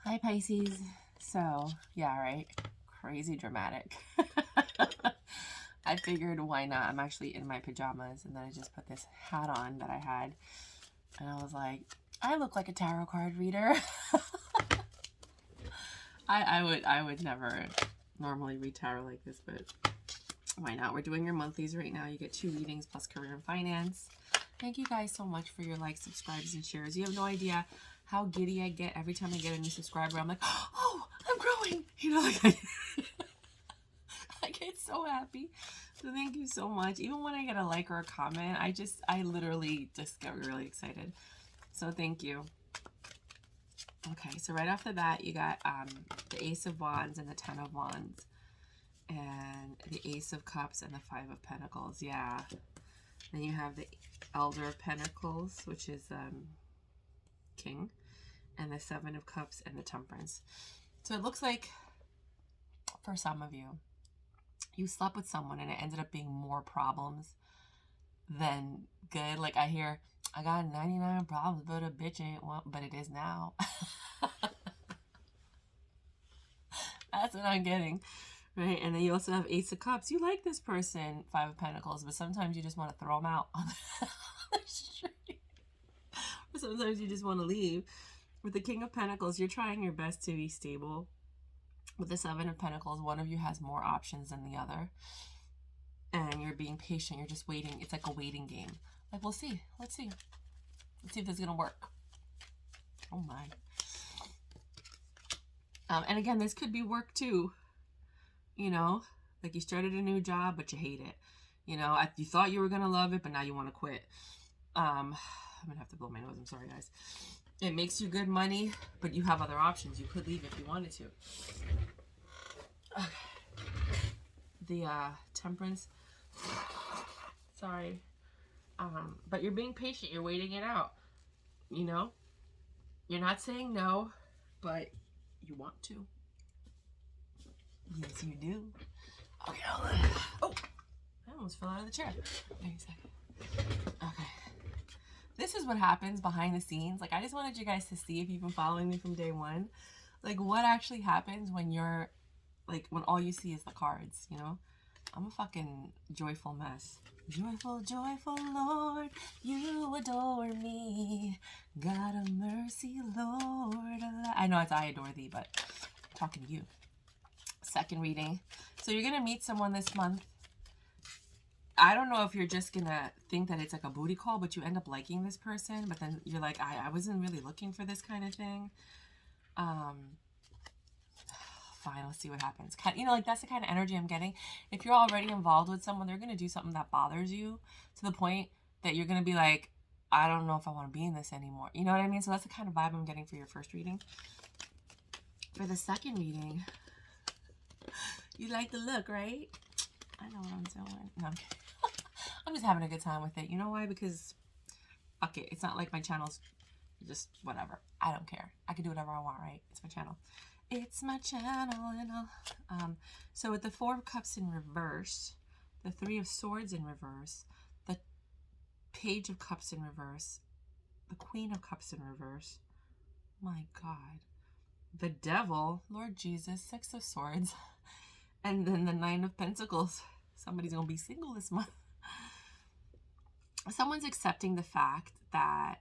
Hi, Pisces. So, yeah, right. Crazy dramatic. I figured why not? I'm actually in my pajamas, and then I just put this hat on that I had, and I was like, I look like a tarot card reader. I would never normally read tarot like this, but why not? We're doing your monthlies right now. You get 2 readings plus career and finance. Thank you guys so much for your likes, subscribes, and shares. You have no idea how giddy I get every time I get a new subscriber. I'm like, oh, I'm growing. You know, like I get so happy. So thank you so much. Even when I get a like or a comment, I literally just get really excited. So thank you. Okay, so right off the bat, you got the Ace of Wands and the 10 of Wands, and the Ace of Cups and the 5 of Pentacles. Yeah. Then you have the Elder of Pentacles, which is King, and the 7 of Cups and the Temperance. So it looks like for some of you, you slept with someone and it ended up being more problems than good. Like I hear, I got 99 problems, but a bitch ain't one, but it is now. That's what I'm getting. Right? And then you also have Ace of Cups. You like this person, 5 of Pentacles, but sometimes you just want to throw them out on the street. Or sometimes you just want to leave. With the King of Pentacles, you're trying your best to be stable. With the 7 of Pentacles, one of you has more options than the other. And you're being patient. You're just waiting. It's like a waiting game. Like, we'll see. Let's see. Let's see if this is going to work. Oh, my. And again, this could be work, too. You know? Like, you started a new job, but you hate it. You know? You thought you were going to love it, but now you want to quit. I'm going to have to blow my nose. I'm sorry, guys. It makes you good money, but you have other options. You could leave if you wanted to. Okay. The Temperance. Sorry. But you're being patient. You're waiting it out. You know? You're not saying no, but you want to. Yes, you do. Okay. Oh, I almost fell out of the chair. Wait a second. Okay. This is what happens behind the scenes. Like, I just wanted you guys to see, if you've been following me from day one, like what actually happens when you're, like, when all you see is the cards, you know? I'm a fucking joyful mess. Joyful, joyful Lord, you adore me. God of mercy, Lord. I know it's I adore thee, but I'm talking to you. Second reading. So you're going to meet someone this month. I don't know if you're just going to think that it's like a booty call, but you end up liking this person. But then you're like, I wasn't really looking for this kind of thing. Fine, let's see what happens. You know, like that's the kind of energy I'm getting. If you're already involved with someone, they're going to do something that bothers you to the point that you're going to be like, I don't know if I want to be in this anymore. You know what I mean? So that's the kind of vibe I'm getting for your first reading. For the second reading, you like the look, right? I know what I'm doing. No, I'm kidding. I'm just having a good time with it. You know why? Because, fuck it. It's not like my channel's just whatever. I don't care. I can do whatever I want, right? It's my channel. It's my channel and all. So with the 4 of Cups in reverse, the 3 of Swords in reverse, the Page of Cups in reverse, the Queen of Cups in reverse, my God, the Devil, Lord Jesus, 6 of Swords, and then the 9 of Pentacles. Somebody's going to be single this month. Someone's accepting the fact that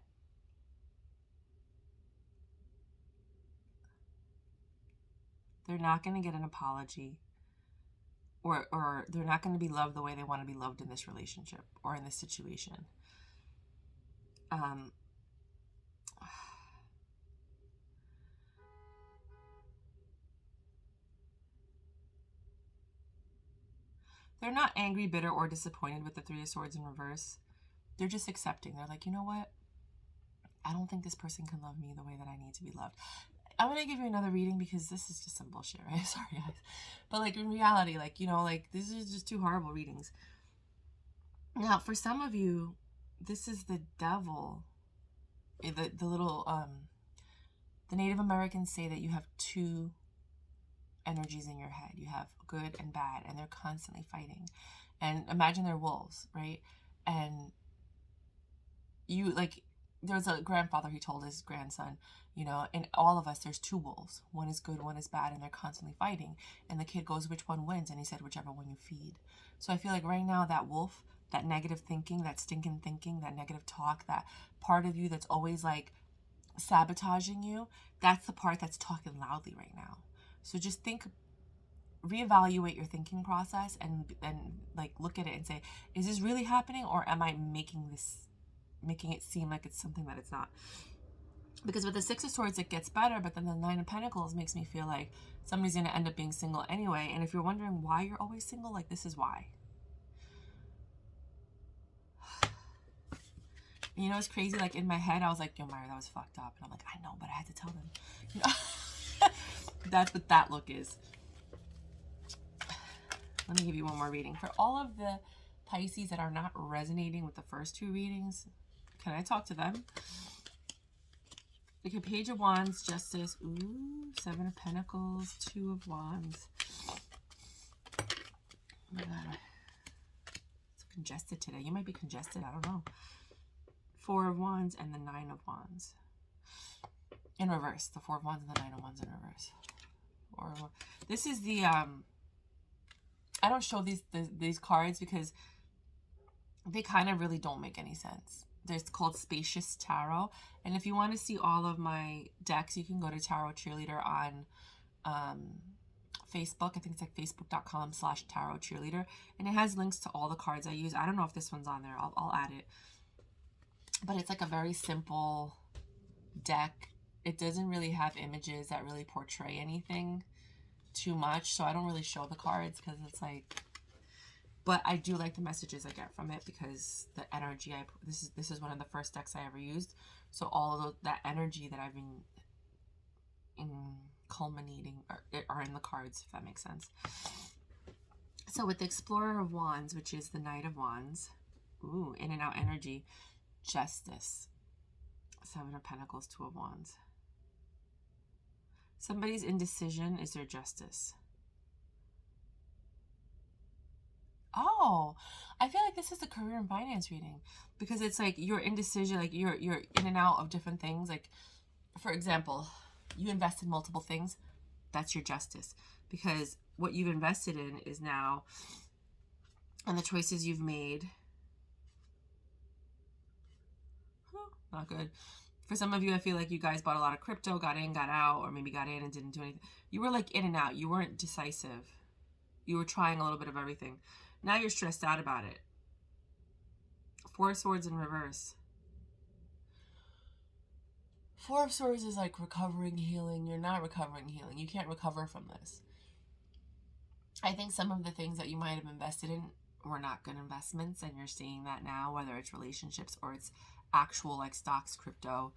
they're not going to get an apology, or they're not going to be loved the way they want to be loved in this relationship or in this situation. They're not angry, bitter, or disappointed with the 3 of Swords in reverse. They're just accepting. They're like, you know what? I don't think this person can love me the way that I need to be loved. I'm going to give you another reading because this is just some bullshit, right? Sorry, guys. But, like, in reality, like, you know, like, this is just 2 horrible readings. Now, for some of you, this is the Devil. The little, the Native Americans say that you have 2 energies in your head. You have good and bad, and they're constantly fighting. And imagine they're wolves, right? And you, like, there was a grandfather, he told his grandson, you know, in all of us, there's two wolves. One is good, one is bad, and they're constantly fighting. And the kid goes, which one wins? And he said, whichever one you feed. So I feel like right now that wolf, that negative thinking, that stinking thinking, that negative talk, that part of you that's always like sabotaging you, that's the part that's talking loudly right now. So just think, reevaluate your thinking process and like look at it and say, is this really happening, or am I making it seem like it's something that it's not? Because with the Six of Swords, it gets better, but then the Nine of Pentacles makes me feel like somebody's going to end up being single anyway. And if you're wondering why you're always single, like, this is why. You know, it's crazy. Like, in my head, I was like, yo, Mayra, that was fucked up. And I'm like, I know, but I had to tell them. You know? That's what that look is. Let me give you one more reading. For all of the Pisces that are not resonating with the first two readings, can I talk to them? Okay, Page of Wands, Justice, ooh, Seven of Pentacles, Two of Wands. Oh my God. It's congested today. You might be congested, I don't know. Four of Wands and the Nine of Wands. In reverse. The Four of Wands and the Nine of Wands in reverse. This is the, I don't show these cards because they kind of really don't make any sense. It's called Spacious Tarot. And if you want to see all of my decks, you can go to Thetarotcheerleader on Facebook. I think it's like facebook.com/Thetarotcheerleader. And it has links to all the cards I use. I don't know if this one's on there. I'll add it. But it's like a very simple deck. It doesn't really have images that really portray anything too much. So I don't really show the cards because it's like... But I do like the messages I get from it because the energy this is one of the first decks I ever used. So all of that energy that I've been culminating are in the cards, if that makes sense. So with the Explorer of Wands, which is the Knight of Wands, ooh, in and out energy, Justice, Seven of Pentacles, Two of Wands. Somebody's indecision is their justice. Oh, I feel like this is the career and finance reading because it's like your indecision, like you're in and out of different things. Like, for example, you invest in multiple things. That's your justice because what you've invested in is now, and the choices you've made, not good. For some of you, I feel like you guys bought a lot of crypto, got in, got out, or maybe got in and didn't do anything. You were like in and out. You weren't decisive. You were trying a little bit of everything. Now you're stressed out about it. Four of Swords in reverse. Four of Swords is like recovering, healing. You're not recovering, healing. You can't recover from this. I think some of the things that you might have invested in were not good investments, and you're seeing that now, whether it's relationships or it's actual like stocks, crypto,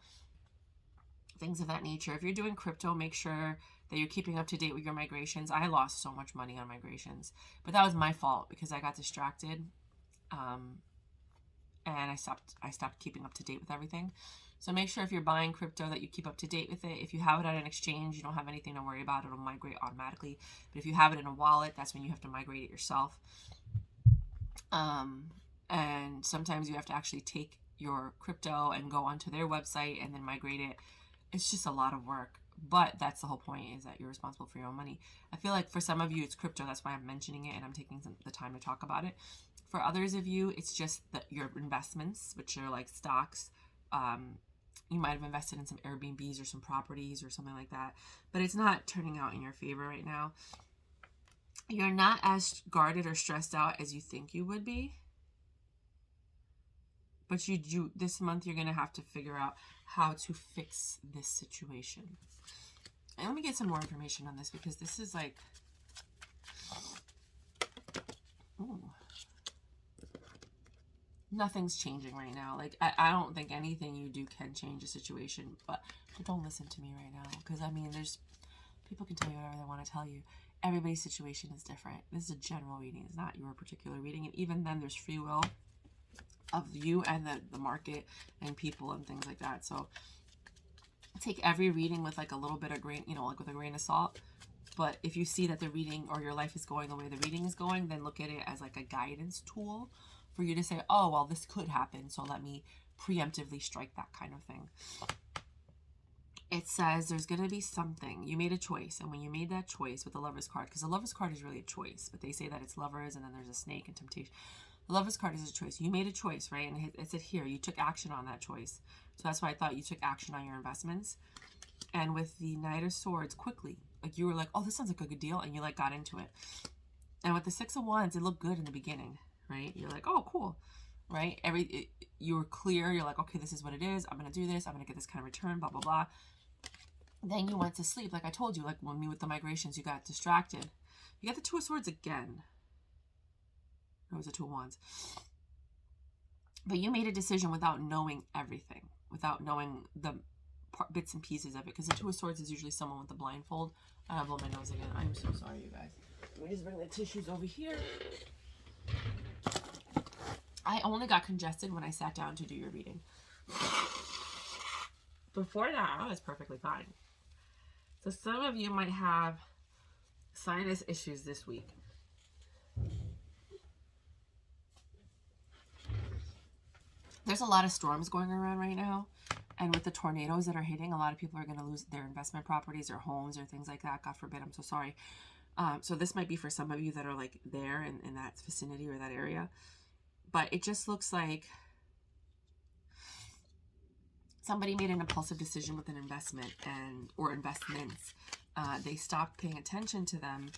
things of that nature. If you're doing crypto, make sure that you're keeping up to date with your migrations. I lost so much money on migrations, but that was my fault because I got distracted, and I stopped keeping up to date with everything. So make sure if you're buying crypto that you keep up to date with it. If you have it on an exchange, you don't have anything to worry about. It'll migrate automatically. But if you have it in a wallet, that's when you have to migrate it yourself. And sometimes you have to actually take your crypto and go onto their website and then migrate it. It's just a lot of work. But that's the whole point, is that you're responsible for your own money. I feel like for some of you, it's crypto. That's why I'm mentioning it and I'm taking the time to talk about it. For others of you, it's just your investments, which are like stocks. You might have invested in some Airbnbs or some properties or something like that. But it's not turning out in your favor right now. You're not as guarded or stressed out as you think you would be. But you this month, you're going to have to figure out how to fix this situation. And let me get some more information on this because this is like... Ooh. Nothing's changing right now. Like, I don't think anything you do can change a situation. But don't listen to me right now. Because, I mean, people can tell you whatever they want to tell you. Everybody's situation is different. This is a general reading. It's not your particular reading. And even then, there's free will of you and the market and people and things like that. So take every reading with like a little bit of grain, like with a grain of salt. But if you see that the reading or your life is going the way the reading is going, then look at it as like a guidance tool for you to say, oh, well, this could happen. So let me preemptively strike that kind of thing. It says there's going to be something. You made a choice. And when you made that choice with the Lover's card, because the Lover's card is really a choice, but they say that it's lovers and then there's a snake and temptation. The Lover's card is a choice. You made a choice, right? And it said here, you took action on that choice. So that's why I thought you took action on your investments. And with the Knight of Swords, quickly, like you were like, oh, this sounds like a good deal. And you like got into it. And with the Six of Wands, it looked good in the beginning, right? You're like, oh, cool, right? You were clear. You're like, okay, this is what it is. I'm going to do this. I'm going to get this kind of return, blah, blah, blah. Then you went to sleep. Like I told you, like when me with the migrations, you got distracted. You got the Two of Swords again. It was the Two of Wands. But you made a decision without knowing everything, without knowing the bits and pieces of it. Because the Two of Swords is usually someone with the blindfold. I blow my nose again. I'm so sorry, you guys. Let me just bring the tissues over here. I only got congested when I sat down to do your reading. Before that, I was perfectly fine. So some of you might have sinus issues this week. There's a lot of storms going around right now. And with the tornadoes that are hitting, a lot of people are going to lose their investment properties or homes or things like that. God forbid, I'm so sorry. So this might be for some of you that are like there in that vicinity or that area. But it just looks like somebody made an impulsive decision with an investment or investments. They stopped paying attention to them,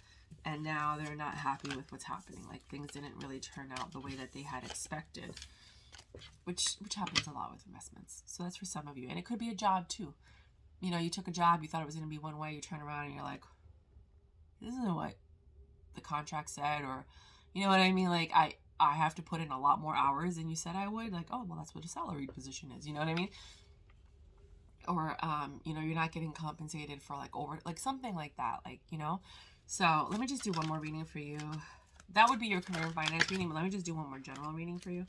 and now they're not happy with what's happening. Like things didn't really turn out the way that they had expected, which happens a lot with investments. So that's for some of you, and it could be a job too. You know, you took a job, you thought it was going to be one way, you turn around and you're like, this isn't what the contract said, or you know what I mean? Like I have to put in a lot more hours than you said I would. Like, oh, well, that's what a salaried position is. You know what I mean? Or, you know, you're not getting compensated for like something like that, like, you know. So let me just do one more reading for you. That would be your career and finance reading, but let me just do one more general reading for you.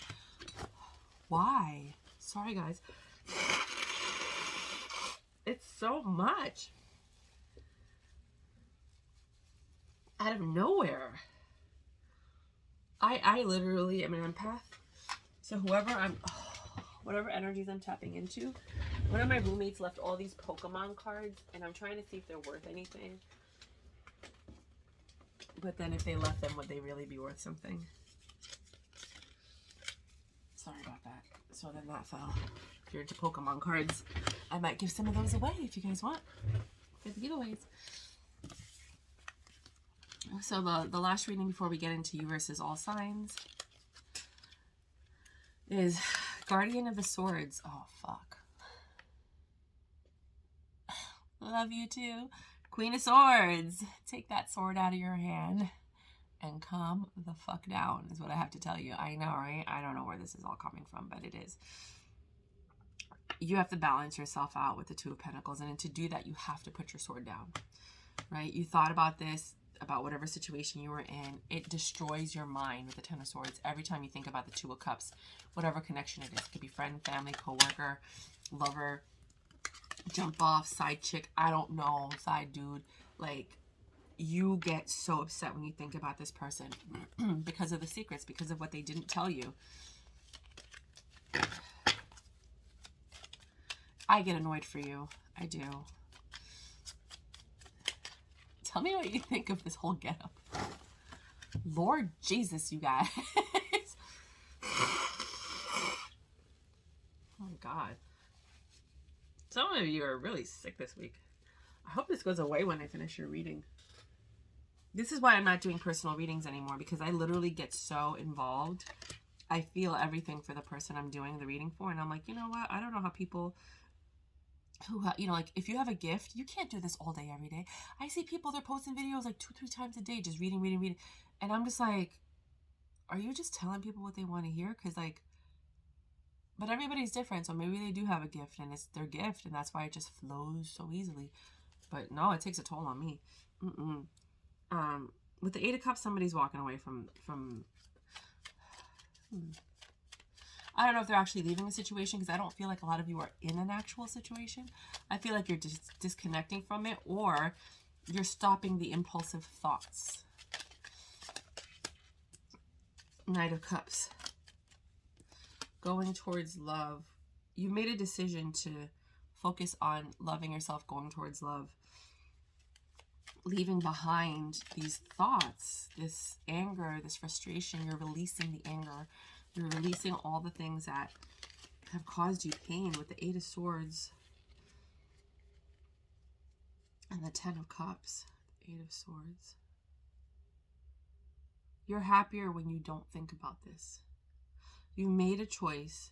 Why? Sorry, guys. It's so much. Out of nowhere. I literally am an empath. So whatever energies I'm tapping into. One of my roommates left all these Pokemon cards, and I'm trying to see if they're worth anything. But then if they left them, would they really be worth something? Sorry about that. So then that fell. If you're into Pokemon cards, I might give some of those away if you guys want. For the giveaways. So the last reading before we get into you versus all signs is Guardian of the Swords. Oh, fuck. Love you too. Queen of Swords. Take that sword out of your hand and calm the fuck down is what I have to tell you. I know, right? I don't know where this is all coming from, but it is. You have to balance yourself out with the Two of Pentacles, and to do that, you have to put your sword down, right? You thought about this, about whatever situation you were in. It destroys your mind with the Ten of Swords every time you think about the Two of Cups, whatever connection it is. It could be friend, family, coworker, lover, jump off, side chick, I don't know, side dude. Like, you get so upset when you think about this person because of the secrets, because of what they didn't tell you. I get annoyed for you. I do. Tell me what you think of this whole getup. Lord Jesus, you guys. Oh my God. Some of you are really sick this week. I hope this goes away when I finish your reading. This is why I'm not doing personal readings anymore, because I literally get so involved. I feel everything for the person I'm doing the reading for, and I'm like, you know what? I don't know how people who, you know, like, if you have a gift, you can't do this all day, every day. I see people, they're posting videos like 2-3 times a day, just reading. And I'm just like, are you just telling people what they want to hear? Because, like, but everybody's different, so maybe they do have a gift, and it's their gift, and that's why it just flows so easily. But no, it takes a toll on me. With the Eight of Cups, somebody's walking away from I don't know if they're actually leaving a situation, because I don't feel like a lot of you are in an actual situation. I feel like you're just disconnecting from it, or you're stopping the impulsive thoughts. Knight of Cups. Going towards love. you made a decision to focus on loving yourself, going towards love, leaving behind these thoughts, this anger, this frustration. You're releasing the anger. You're releasing all the things that have caused you pain with the 8 of Swords and the 10 of Cups, 8 of Swords. You're happier when you don't think about this. You made a choice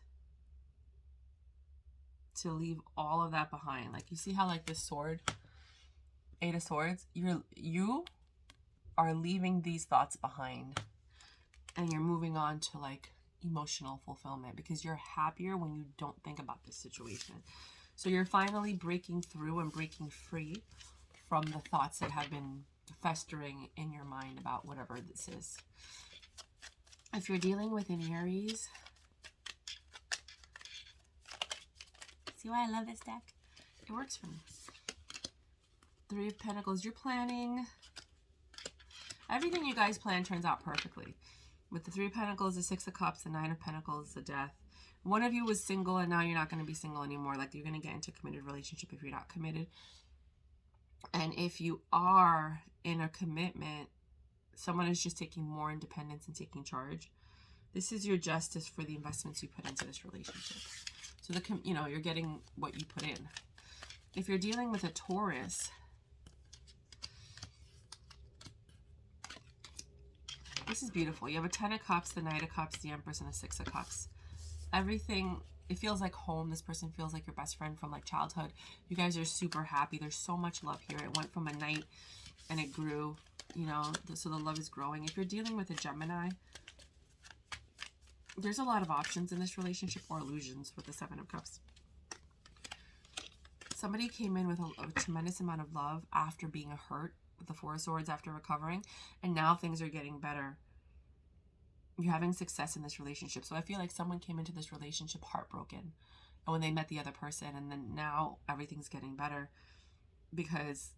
to leave all of that behind. Like, you see how, like, this sword, 8 of Swords, you are leaving these thoughts behind, and you're moving on to, like, emotional fulfillment, because you're happier when you don't think about this situation. So you're finally breaking through and breaking free from the thoughts that have been festering in your mind about whatever this is. If you're dealing with an Aries, see why I love this deck? It works for me. 3 of Pentacles. You're planning. Everything you guys plan turns out perfectly. With the 3 of Pentacles, the 6 of Cups, the 9 of Pentacles, the Death. One of you was single, and now you're not going to be single anymore. Like, you're going to get into a committed relationship if you're not committed. And if you are in a commitment, someone is just taking more independence and taking charge. This is your justice for the investments you put into this relationship. So, you're getting what you put in. If you're dealing with a Taurus, this is beautiful. You have a 10 of Cups, the Knight of Cups, the Empress, and a 6 of Cups. Everything, it feels like home. This person feels like your best friend from, like, childhood. You guys are super happy. There's so much love here. It went from a knight and it grew, so the love is growing. If you're dealing with a Gemini, there's a lot of options in this relationship, or illusions with the 7 of Cups. Somebody came in with a tremendous amount of love after being hurt with the 4 of Swords, after recovering, and now things are getting better. You're having success in this relationship. So I feel like someone came into this relationship heartbroken, and when they met the other person, and then now everything's getting better because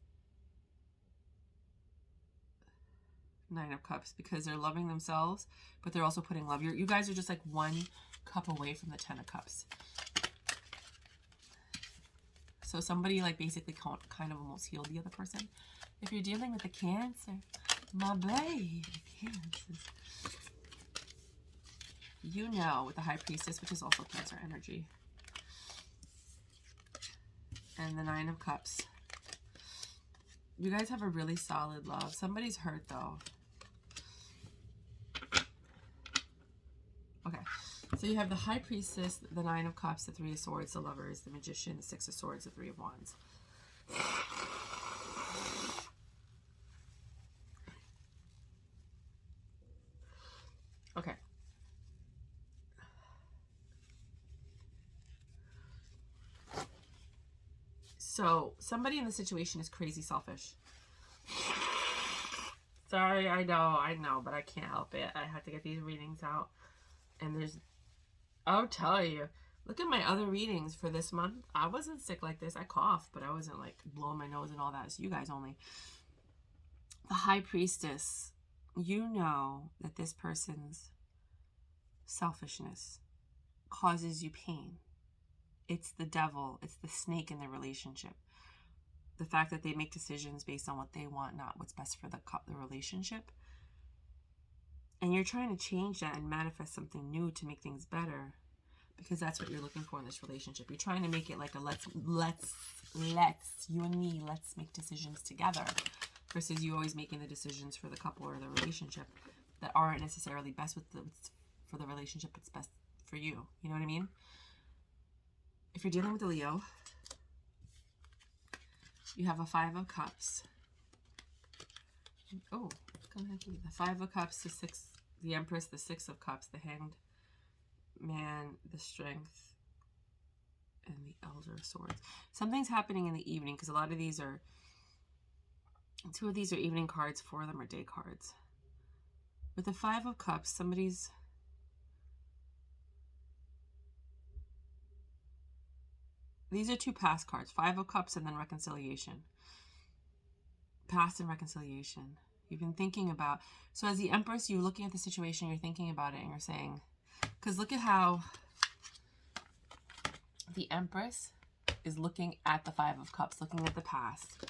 9 of Cups, because they're loving themselves, but they're also putting love. You guys are just like 1 cup away from the 10 of Cups. So somebody, like, basically kind of almost healed the other person. If you're dealing with a Cancer, my baby, Cancer, with the High Priestess, which is also Cancer energy, and the 9 of Cups, you guys have a really solid love. Somebody's hurt, though. Okay, so you have the High Priestess, the 9 of Cups, the 3 of Swords, the Lovers, the Magician, the 6 of Swords, the 3 of Wands. Okay. So somebody in the situation is crazy selfish. Sorry, I know, but I can't help it. I have to get these readings out. And I'll tell you, look at my other readings for this month. I wasn't sick like this. I coughed, but I wasn't, like, blowing my nose and all that. It's you guys only. The High Priestess, that this person's selfishness causes you pain. It's the devil. It's the snake in the relationship. The fact that they make decisions based on what they want, not what's best for the relationship. And you're trying to change that and manifest something new to make things better, because that's what you're looking for in this relationship. You're trying to make it like a let's you and me, let's make decisions together, versus you always making the decisions for the couple or the relationship that aren't necessarily best for the relationship. It's best for you. You know what I mean? If you're dealing with a Leo, you have a 5 of Cups. Oh, come ahead. The 5 of Cups, the Empress, the 6 of Cups, the Hanged Man, the Strength, and the Elder of Swords. Something's happening in the evening, because a lot of these are, 2 of these are evening cards, 4 of them are day cards. With the 5 of Cups, these are 2 past cards, 5 of Cups and then reconciliation. Past and reconciliation. You've been thinking about, so as the Empress, you're looking at the situation, you're thinking about it, and you're saying, because look at how The Empress is looking at the Five of Cups, looking at the past.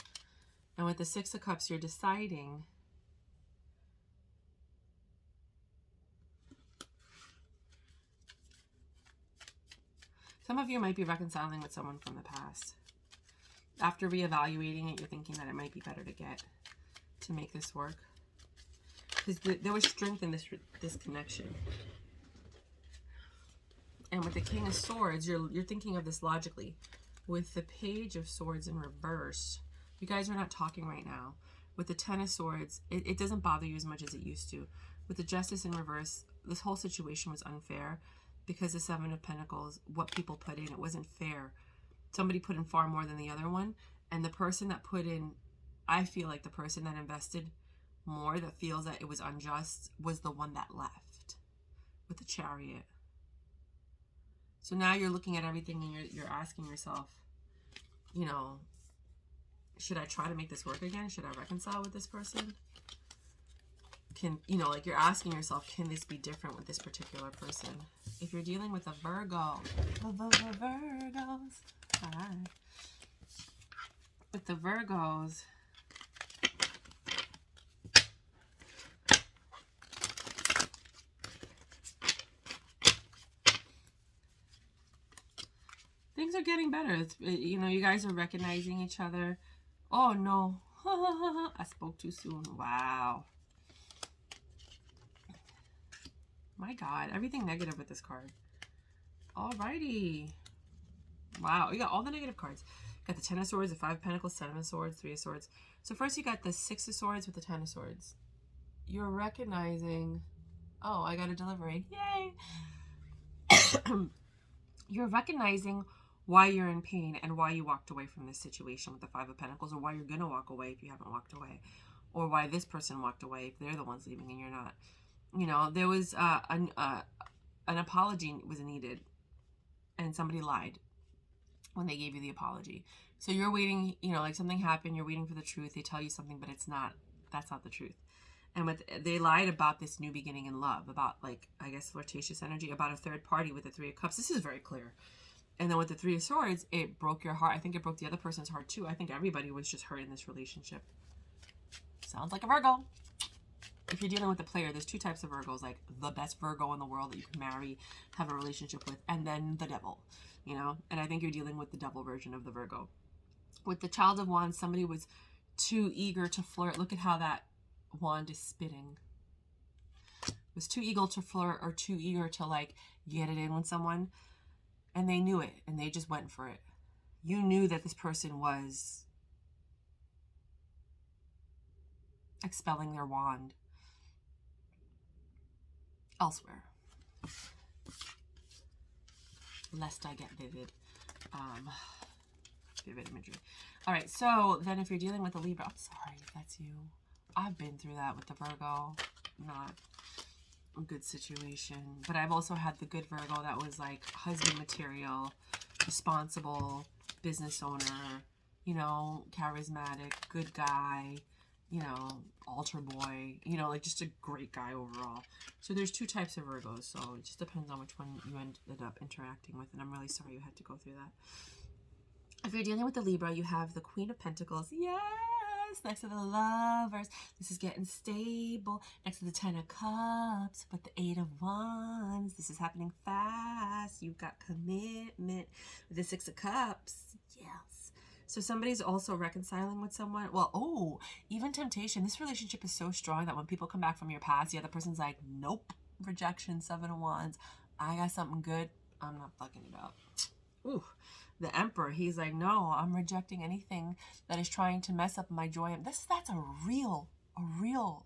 And with the Six of Cups, you're deciding some of you might be reconciling with someone from the past. After reevaluating it, you're thinking that it might be better to make this work. Because there was strength in this connection. And with the King of Swords, you're thinking of this logically. With the Page of Swords in reverse, you guys are not talking right now. With the Ten of Swords, it doesn't bother you as much as it used to. With the Justice in reverse, this whole situation was unfair because the Seven of Pentacles, what people put in, it wasn't fair. Somebody put in far more than the other one, and the person that put in, I feel like the person that invested more, that feels that it was unjust, was the one that left with the Chariot. So now you're looking at everything and you're asking yourself, you know, should I try to make this work again? Should I reconcile with this person? You know, like you're asking yourself, can this be different with this particular person? If you're dealing with a Virgo, Virgos, all right. With the Virgos, things are getting better. You know, you guys are recognizing each other. Oh no, I spoke too soon. Wow. My God, everything negative with this card. Alrighty. Wow, you got all the negative cards. Got the Ten of Swords, the Five of Pentacles, Seven of Swords, Three of Swords. So first you got the Six of Swords with the Ten of Swords. You're recognizing, oh, I got a delivery. Yay! You're recognizing why you're in pain and why you walked away from this situation with the Five of Pentacles, or why you're going to walk away if you haven't walked away, or why this person walked away if they're the ones leaving and you're not. You know, there was an apology was needed, and somebody lied when they gave you the apology. So you're waiting, you know, like something happened, you're waiting for the truth. They tell you something, but it's not. That's not the truth. And they lied about this new beginning in love, about, like, I guess, flirtatious energy, about a third party with the Three of Cups. This is very clear. And then with the Three of Swords, it broke your heart. I think it broke the other person's heart too. I think everybody was just hurt in this relationship. Sounds like a Virgo. If you're dealing with a player, there's two types of Virgos, like the best Virgo in the world that you can marry, have a relationship with, and then the devil, you know? And I think you're dealing with the devil version of the Virgo. With the Child of Wands, somebody was too eager to flirt. Look at how that wand is spinning. Was too eager to flirt, or too eager to, like, get it in with someone, and they knew it, and they just went for it. You knew that this person was expelling their wand elsewhere. Lest I get vivid imagery. All right, so then if you're dealing with a Libra, I'm sorry if that's you. I've been through that with the Virgo. Not a good situation. But I've also had the good Virgo that was like husband material, responsible, business owner, you know, charismatic, good guy, you know, altar boy, you know, like just a great guy overall. So there's two types of Virgos, so it just depends on which one you ended up interacting with, and I'm really sorry you had to go through that. If you're dealing with the Libra, you have the Queen of Pentacles. Yes! Next to the Lovers. This is getting stable. Next to the Ten of Cups, but the Eight of Wands. This is happening fast. You've got commitment. With the Six of Cups. Yes. So somebody's also reconciling with someone. Well, oh, even temptation. This relationship is so strong that when people come back from your past, the other person's like, nope, rejection, Seven of Wands. I got something good. I'm not fucking it up. Ooh, the Emperor. He's like, no, I'm rejecting anything that is trying to mess up my joy. That's a real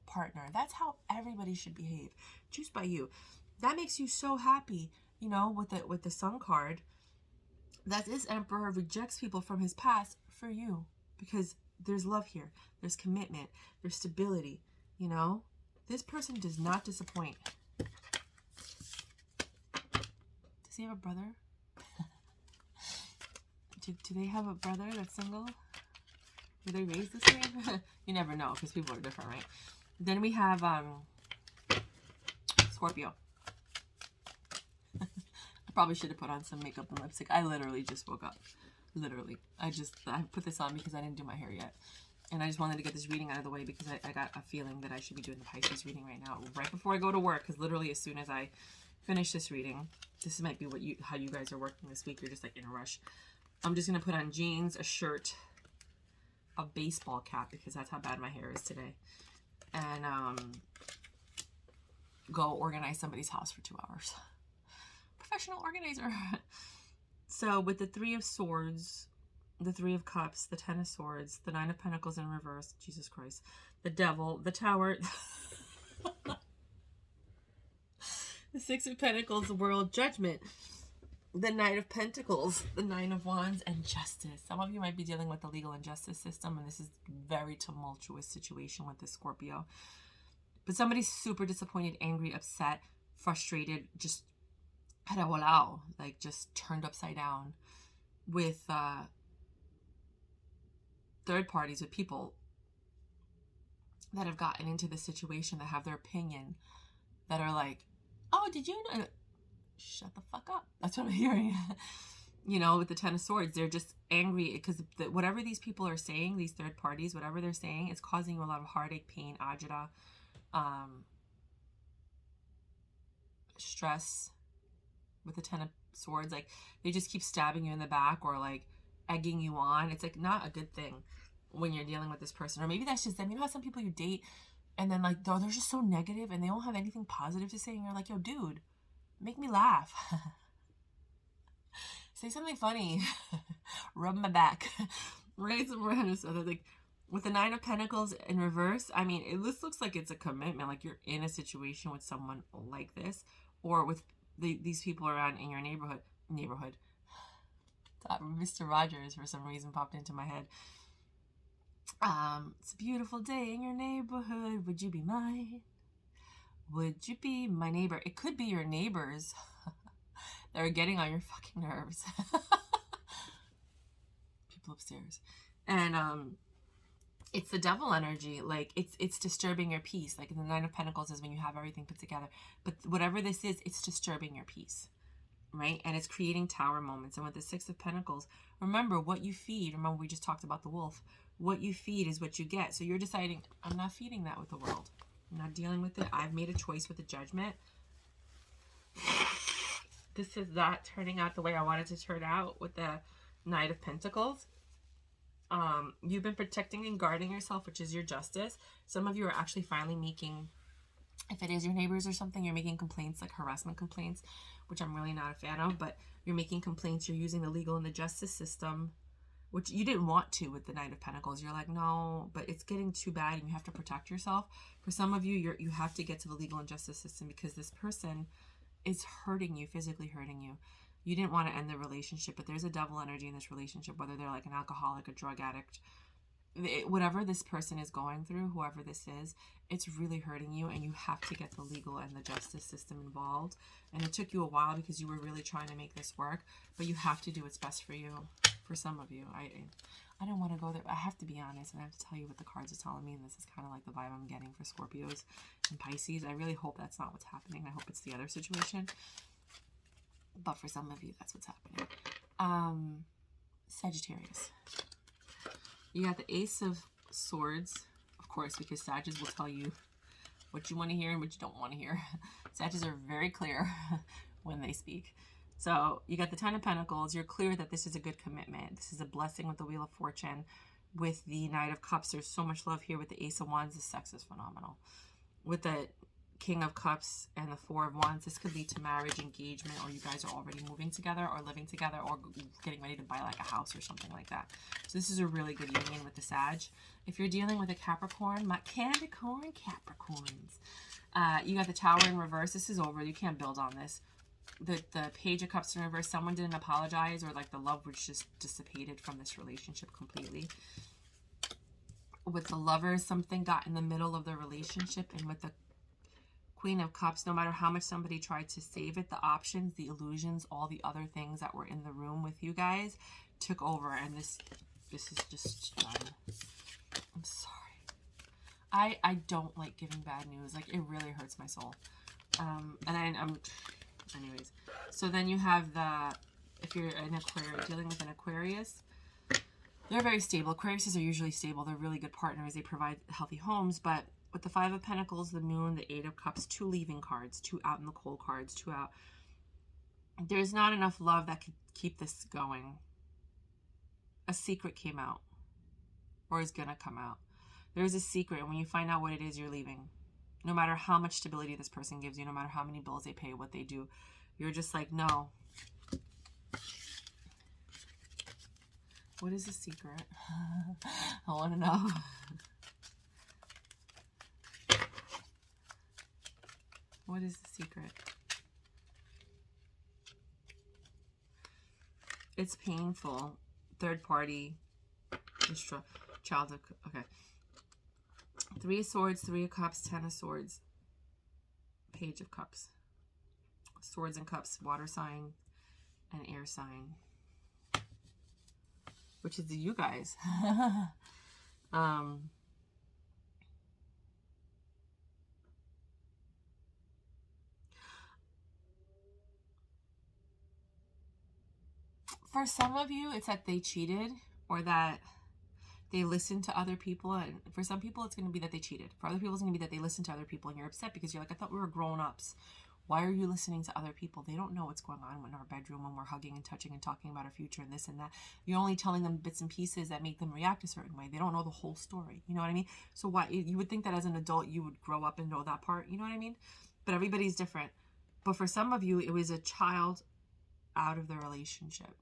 partner. That's how everybody should behave. Choose by you. That makes you so happy, you know, with the Sun card. That this Emperor rejects people from his past for you, because there's love here, there's commitment, there's stability, you know. This person does not disappoint. Does he have a brother? Do they have a brother that's single? Were they raised this way? You never know, because people are different, right? Then we have Scorpio. A Probably should have put on some makeup and lipstick. I literally just woke up. Literally. I put this on because I didn't do my hair yet. And I just wanted to get this reading out of the way because I got a feeling that I should be doing the Pisces reading right now, right before I go to work. Because literally as soon as I finish this reading, this might be how you guys are working this week. You're just like in a rush. I'm just going to put on jeans, a shirt, a baseball cap, because that's how bad my hair is today. And go organize somebody's house for 2 hours. Professional organizer. So with the 3 of Swords, the 3 of Cups, the 10 of Swords, the 9 of Pentacles in reverse, Jesus Christ, the Devil, the Tower, the 6 of Pentacles, the World, Judgment, the Knight of Pentacles, the 9 of Wands, and Justice. Some of you might be dealing with the legal and justice system, and this is a very tumultuous situation with the Scorpio. But somebody's super disappointed, angry, upset, frustrated, just like just turned upside down with third parties, with people that have gotten into this situation, that have their opinion, that are like, oh, did you know? Shut the fuck up. That's what I'm hearing. You know, with the 10 of Swords, they're just angry because whatever these people are saying, these third parties, whatever they're saying, is causing you a lot of heartache, pain, agita, stress. With the 10 of Swords, like they just keep stabbing you in the back or like egging you on. It's like not a good thing when you're dealing with this person. Or maybe that's just them. You know how some people you date and then like they're just so negative and they don't have anything positive to say, and you're like, yo, dude, make me laugh. Say something funny. Rub my back. Raise some random stuff. Like with the 9 of Pentacles in reverse, I mean, this looks like it's a commitment. Like you're in a situation with someone like this, or with these people around in your neighborhood. Mr. Rogers for some reason popped into my head. It's a beautiful day in your neighborhood. Would you be mine? Would you be my neighbor? It could be your neighbors that are getting on your fucking nerves. People upstairs. And it's the Devil energy. Like it's disturbing your peace. Like the 9 of Pentacles is when you have everything put together. But whatever this is, it's disturbing your peace. Right? And it's creating tower moments. And with the 6 of Pentacles, remember what you feed. Remember we just talked about the wolf. What you feed is what you get. So you're deciding, I'm not feeding that with the world. I'm not dealing with it. I've made a choice with the Judgment. This is not turning out the way I wanted to turn out with the Knight of Pentacles. You've been protecting and guarding yourself, which is your Justice. Some of you are actually finally making, if it is your neighbors or something, you're making complaints, like harassment complaints, which I'm really not a fan of, but you're making complaints. You're using the legal and the justice system, which you didn't want to with the Knight of Pentacles. You're like, no, but it's getting too bad and you have to protect yourself. For some of you, you have to get to the legal and justice system because this person is hurting you, physically hurting you. You didn't want to end the relationship, but there's a devil energy in this relationship, whether they're like an alcoholic, a drug addict, whatever this person is going through, whoever this is, it's really hurting you, and you have to get the legal and the justice system involved. And it took you a while because you were really trying to make this work, but you have to do what's best for you. For some of you, I don't want to go there. I have to be honest, and I have to tell you what the cards are telling me, and this is kind of like the vibe I'm getting for Scorpios and Pisces. I really hope that's not what's happening. I hope it's the other situation. But for some of you, that's what's happening. Sagittarius. You got the Ace of Swords, of course, because Sagittarius will tell you what you want to hear and what you don't want to hear. Sagittarius are very clear when they speak. So you got the 10 of Pentacles. You're clear that this is a good commitment. This is a blessing with the Wheel of Fortune. With the Knight of Cups, there's so much love here. With the Ace of Wands, the sex is phenomenal. With the King of Cups and the 4 of Wands, this could lead to marriage, engagement, or you guys are already moving together or living together or getting ready to buy like a house or something like that. So this is a really good union with the Sag. If you're dealing with a Capricorn, my Capricorns, you got the Tower in reverse. This is over. You can't build on this. The Page of Cups in reverse, someone didn't apologize, or like the love was just dissipated from this relationship completely. With the Lovers, something got in the middle of the relationship. And with the Queen of Cups, no matter how much somebody tried to save it, the options, the illusions, all the other things that were in the room with you guys took over, and this is just done. I'm sorry. I don't like giving bad news. Like, it really hurts my soul. Anyways, So then you have the, if you're an Aquarius, dealing with an Aquarius, they're very stable. Aquariuses are usually stable. They're really good partners. They provide healthy homes. But with the Five of Pentacles, the Moon, the Eight of Cups, 2 leaving cards, 2 out in the cold cards, 2 out. There's not enough love that could keep this going. A secret came out, or is going to come out. There's a secret, and when you find out what it is, you're leaving. No matter how much stability this person gives you, no matter how many bills they pay, what they do, you're just like, no. What is the secret? I want to know. What is the secret? It's painful. Third party. Child of... Okay. 3 of Swords, 3 of Cups, 10 of Swords. Page of Cups. Swords and Cups. Water sign and air sign. Which is you guys. For some of you, it's that they cheated or that they listened to other people. And for some people, it's going to be that they cheated. For other people, it's going to be that they listened to other people and you're upset because you're like, I thought we were grown-ups. Why are you listening to other people? They don't know what's going on in our bedroom when we're hugging and touching and talking about our future and this and that. You're only telling them bits and pieces that make them react a certain way. They don't know the whole story. You know what I mean? So why you would think that as an adult, you would grow up and know that part. You know what I mean? But everybody's different. But for some of you, it was a child out of the relationship.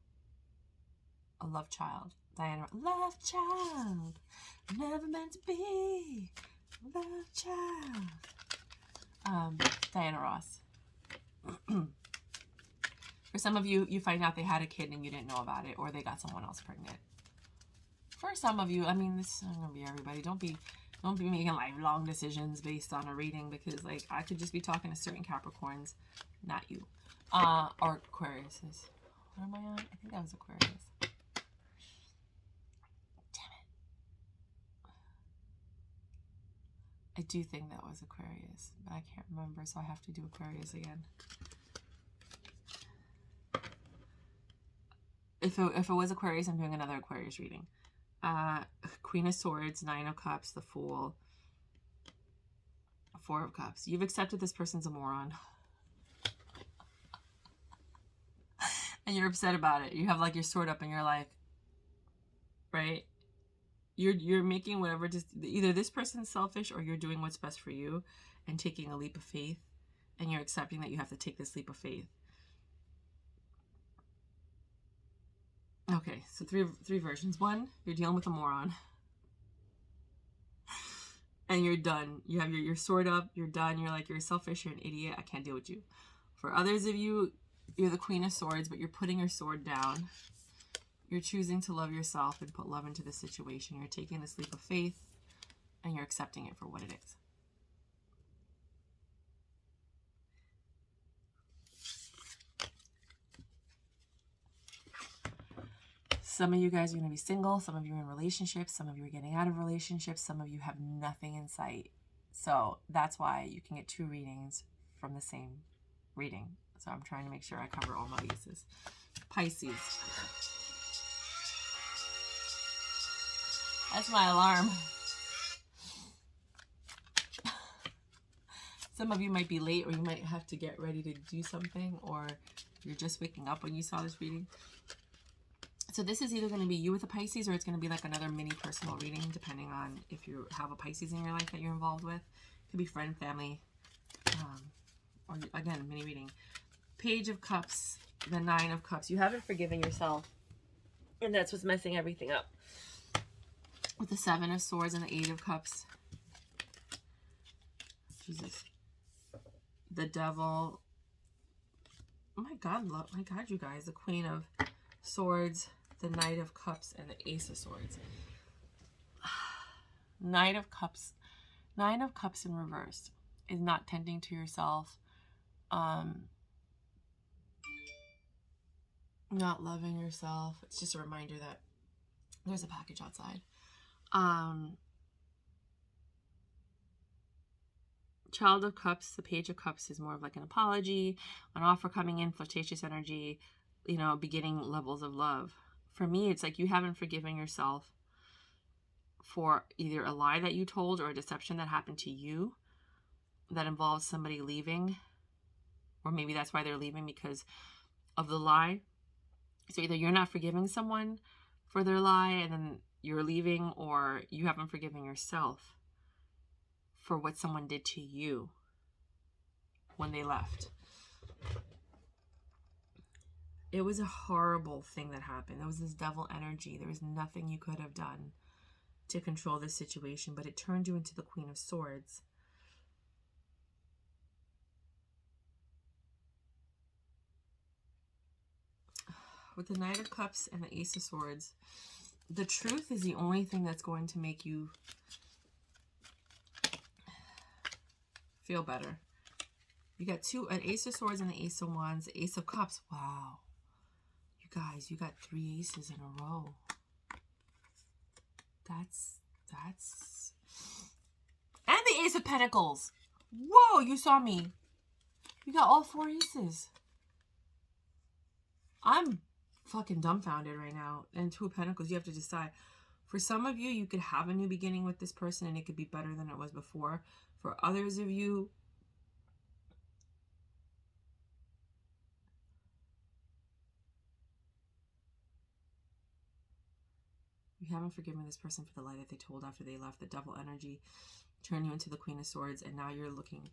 A love child. Diana, love child. Never meant to be. Love child. Diana Ross. For some of you, you find out they had a kid and you didn't know about it, or they got someone else pregnant. For some of you, I mean, this is not gonna be everybody. Don't be making lifelong decisions based on a reading, because like I could just be talking to certain Capricorns, not you, or Aquariuses. What am I on? I think that was Aquarius. Damn it! I do think that was Aquarius, but I can't remember, so I have to do Aquarius again. If it was Aquarius, I'm doing another Aquarius reading. Queen of Swords, 9 of Cups, the Fool, 4 of Cups. You've accepted this person's a moron. And you're upset about it. You have like your sword up and you're like, right? You're making whatever, just either this person's selfish or you're doing what's best for you and taking a leap of faith, and you're accepting that you have to take this leap of faith. Okay, so three versions. One, you're dealing with a moron. And you're done. You have your sword up, you're done. You're like, you're selfish, you're an idiot, I can't deal with you. For others of you, you're the Queen of Swords, but you're putting your sword down. You're choosing to love yourself and put love into the situation. You're taking this leap of faith and you're accepting it for what it is. Some of you guys are going to be single. Some of you are in relationships. Some of you are getting out of relationships. Some of you have nothing in sight. So that's why you can get 2 readings from the same reading. So I'm trying to make sure I cover all my bases. Pisces. That's my alarm. Some of you might be late, or you might have to get ready to do something, or you're just waking up when you saw this reading. So this is either going to be you with a Pisces, or it's going to be like another mini personal reading, depending on if you have a Pisces in your life that you're involved with. It could be friend, family, or again, mini reading. Page of Cups, the 9 of Cups. You haven't forgiven yourself, and that's what's messing everything up. With the 7 of Swords and the 8 of Cups. Jesus. The Devil. Oh my God, you guys. The Queen of Swords, the Knight of Cups, and the Ace of Swords. Knight of Cups. 9 of Cups in reverse is not tending to yourself. Not loving yourself. It's just a reminder that there's a package outside. Child of Cups, the Page of Cups is more of like an apology, an offer coming in, flirtatious energy, you know, beginning levels of love. For me, it's like you haven't forgiven yourself for either a lie that you told or a deception that happened to you that involves somebody leaving, or maybe that's why they're leaving, because of the lie. So either you're not forgiving someone for their lie and then you're leaving, or you haven't forgiven yourself for what someone did to you when they left. It was a horrible thing that happened. There was this devil energy. There was nothing you could have done to control this situation, but it turned you into the Queen of Swords. With the Knight of Cups and the Ace of Swords, the truth is the only thing that's going to make you feel better. You got an Ace of Swords and the Ace of Wands, the Ace of Cups. Wow. You guys, you got 3 aces in a row. That's... And the Ace of Pentacles. Whoa, you saw me. You got all 4 aces. I'm fucking dumbfounded right now. And 2 of Pentacles, you have to decide. For some of you, you could have a new beginning with this person and it could be better than it was before. For others of you, you haven't forgiven this person for the lie that they told after they left. The devil energy turned you into the Queen of Swords, and now you're looking,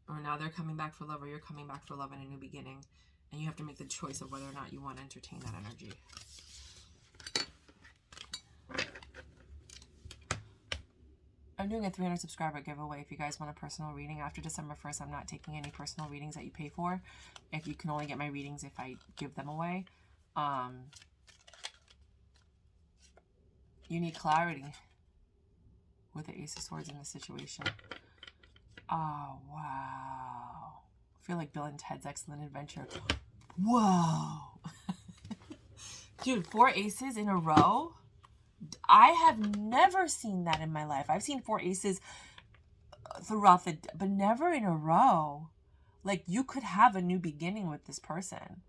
or now they're coming back for love, or you're coming back for love and a new beginning. And you have to make the choice of whether or not you want to entertain that energy. I'm doing a 300 subscriber giveaway. If you guys want a personal reading after December 1st, I'm not taking any personal readings that you pay for. If you can only get my readings if I give them away. You need clarity with the Ace of Swords in this situation. Oh, wow. I feel like Bill and Ted's Excellent Adventure. Whoa. Dude, 4 aces in a row? I have never seen that in my life. I've seen 4 aces throughout but never in a row. Like, you could have a new beginning with this person,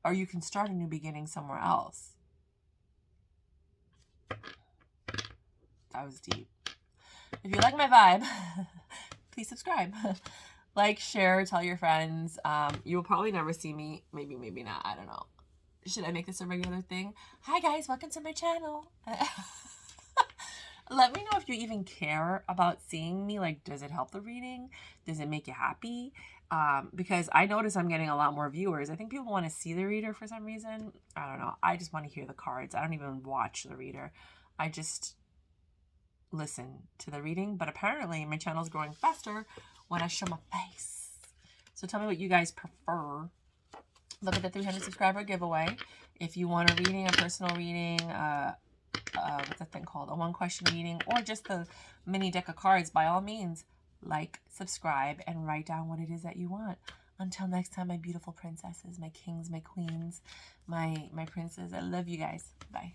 or you can start a new beginning somewhere else. That was deep. If you like my vibe, please subscribe. Like, share, tell your friends. You will probably never see me. Maybe, maybe not. I don't know. Should I make this a regular thing? Hi guys, welcome to my channel. Let me know if you even care about seeing me. Like, does it help the reading? Does it make you happy? Because I notice I'm getting a lot more viewers. I think people want to see the reader for some reason. I don't know. I just want to hear the cards. I don't even watch the reader. I just listen to the reading. But apparently my channel is growing faster when I show my face. So tell me what you guys prefer. Look at the 300 subscriber giveaway. If you want a reading, a personal reading, what's that thing called? A 1-question reading, or just the mini deck of cards, by all means, like, subscribe, and write down what it is that you want. Until next time, my beautiful princesses, my kings, my queens, my princes. I love you guys. Bye.